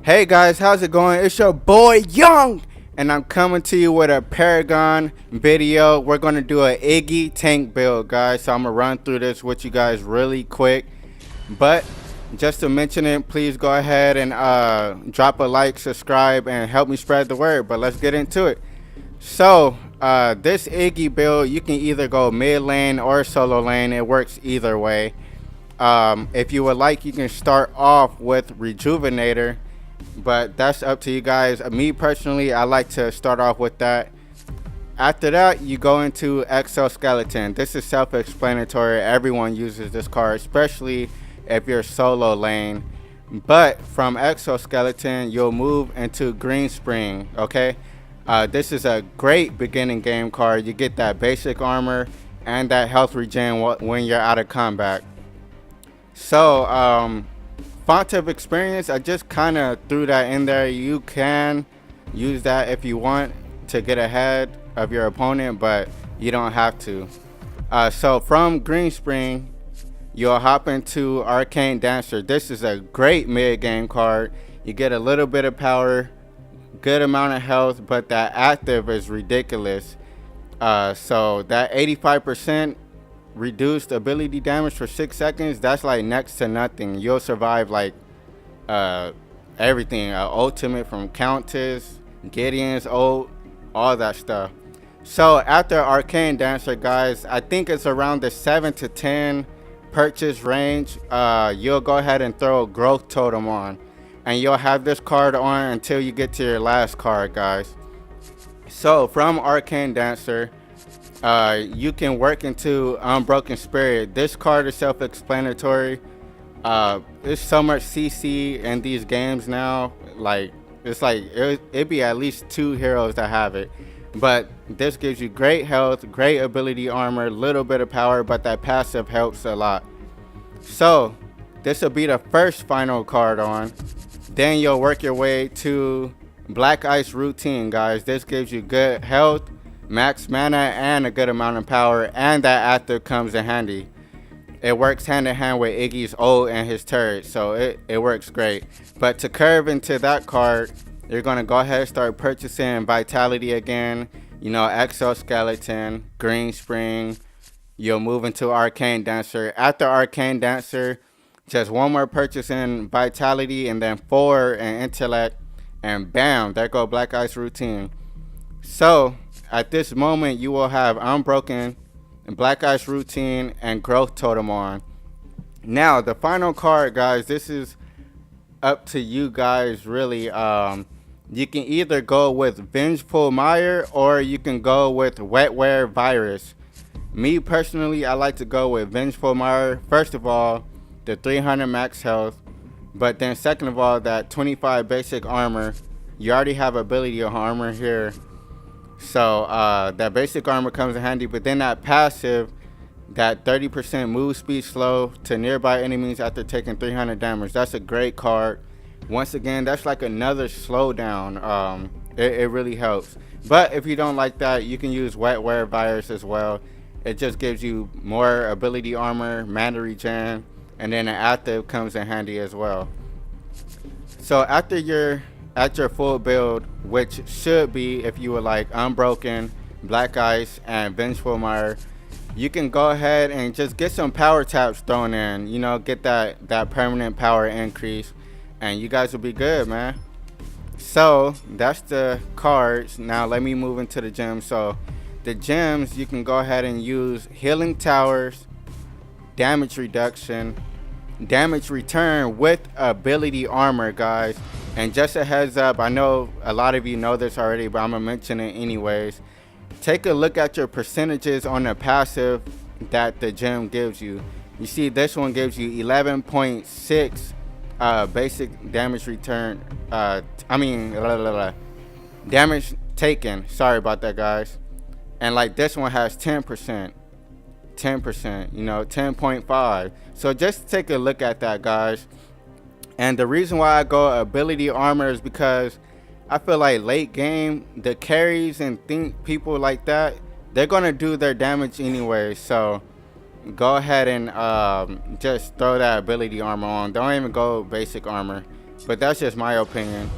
Hey guys, how's it going? It's your boy Young, and I'm coming to you with a Paragon video. We're gonna do an Iggy tank build, guys. So I'm gonna run through this with you guys really quick. But just to mention it, please go ahead and drop a like, subscribe, and help me spread the word. But let's get into it. So this Iggy build, you can either go mid lane or solo lane. It works either way. If you would like, you can start off with Rejuvenator, but that's up to you guys. Me personally, I like to start off with that. After that, you go into Exoskeleton. This is self-explanatory. Everyone uses this card, especially if you're solo lane. But from Exoskeleton, you'll move into Green Spring. Okay, this is a great beginning game card. You get that basic armor and that health regen when you're out of combat. So font of experience, I just kind of threw that in there. You can use that if you want to get ahead of your opponent, but you don't have to. So from Green Spring, you'll hop into Arcane Dancer. This is a great mid game card. You get a little bit of power, good amount of health, but that active is ridiculous. So that 85% reduced ability damage for 6 seconds, that's like next to nothing. You'll survive like everything, ultimate from Countess, Gideon's ult, all that stuff. So after Arcane Dancer, guys, I think it's around the 7 to 10 purchase range. You'll go ahead and throw a Growth Totem on, and you'll have this card on until you get to your last card, guys. So from Arcane Dancer, you can work into Unbroken Spirit. This card is self-explanatory. There's so much CC in these games now. Like it'd be at least 2 heroes that have it. But this gives you great health, great ability armor, little bit of power, but that passive helps a lot. So this will be the first final card on. Then you'll work your way to Black Ice Routine, guys. This gives you good health, max mana, and a good amount of power, and that active comes in handy. It works hand in hand with Iggy's ult and his turret, so it works great. But to curve into that card, you're going to go ahead and start purchasing Vitality again, you know, Exoskeleton, Green Spring. You'll move into Arcane Dancer. After Arcane Dancer, just one more purchase in Vitality, and then 4 in Intellect, and bam, there go Black Ice Routine. So at this moment, you will have Unbroken, Black Ice Routine, and Growth Totem on. Now, the final card, guys, this is up to you guys, really. You can either go with Vengeful Mire, or you can go with Wetware Virus. Me, personally, I like to go with Vengeful Mire. First of all, the 300 max health. But then second of all, that 25 basic armor. You already have ability armor here. So that basic armor comes in handy, but then that passive, that 30% move speed slow to nearby enemies after taking 300 damage. That's a great card. Once again, that's like another slowdown. It really helps. But if you don't like that, you can use Wetware Virus as well. It just gives you more ability armor, mana regen, and then the active comes in handy as well. So after you're at your full build, which should be, if you would like, Unbroken, Black Ice, and Vengeful Mire, you can go ahead and just get some power taps thrown in, you know, get that permanent power increase, and you guys will be good, man. So that's the cards. Now let me move into the gems. So the gems, you can go ahead and use Healing Towers, damage reduction, damage return with ability armor, guys. And just a heads up, I know a lot of you know this already, but I'm gonna mention it anyways. Take a look at your percentages on the passive that the gem gives you. You see, this one gives you 11.6 basic damage return. Damage taken. Sorry about that, guys. And like this one has 10%, you know, 10.5. So just take a look at that, guys. And the reason why I go ability armor is because I feel like late game, the carries and people like that, they're gonna do their damage anyway. So go ahead and just throw that ability armor on. Don't even go basic armor. but that's just my opinion.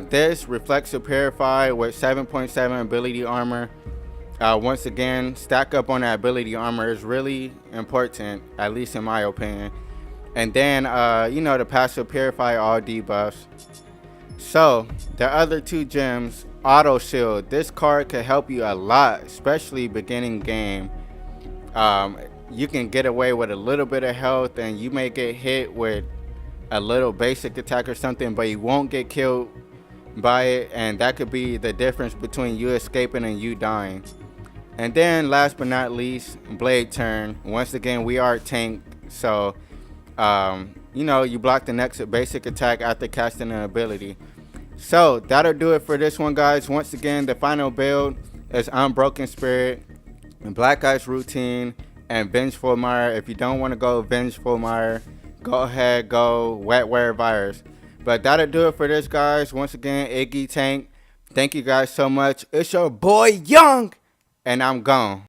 This reflexive purify with 7.7 ability armor. Once again, stack up on that ability armor is really important, at least in my opinion. And then, you know, the passive purify all debuffs. So the other two gems, auto shield. This card could help you a lot, especially beginning game. You can get away with a little bit of health, and you may get hit with a little basic attack or something, but you won't get killed by it, and that could be the difference between you escaping and you dying. And then last but not least, blade turn. Once again, we are tank, so you know, you block the next basic attack after casting an ability. So that'll do it for this one, guys. Once again, the final build is Unbroken Spirit, Black Ice Routine, and Vengeful Mire. If you don't want to go Vengeful Mire, go ahead, go Wetware Virus. But that'll do it for this, guys. Once again, Iggy Tank. Thank you guys so much. It's your boy Young, and I'm gone.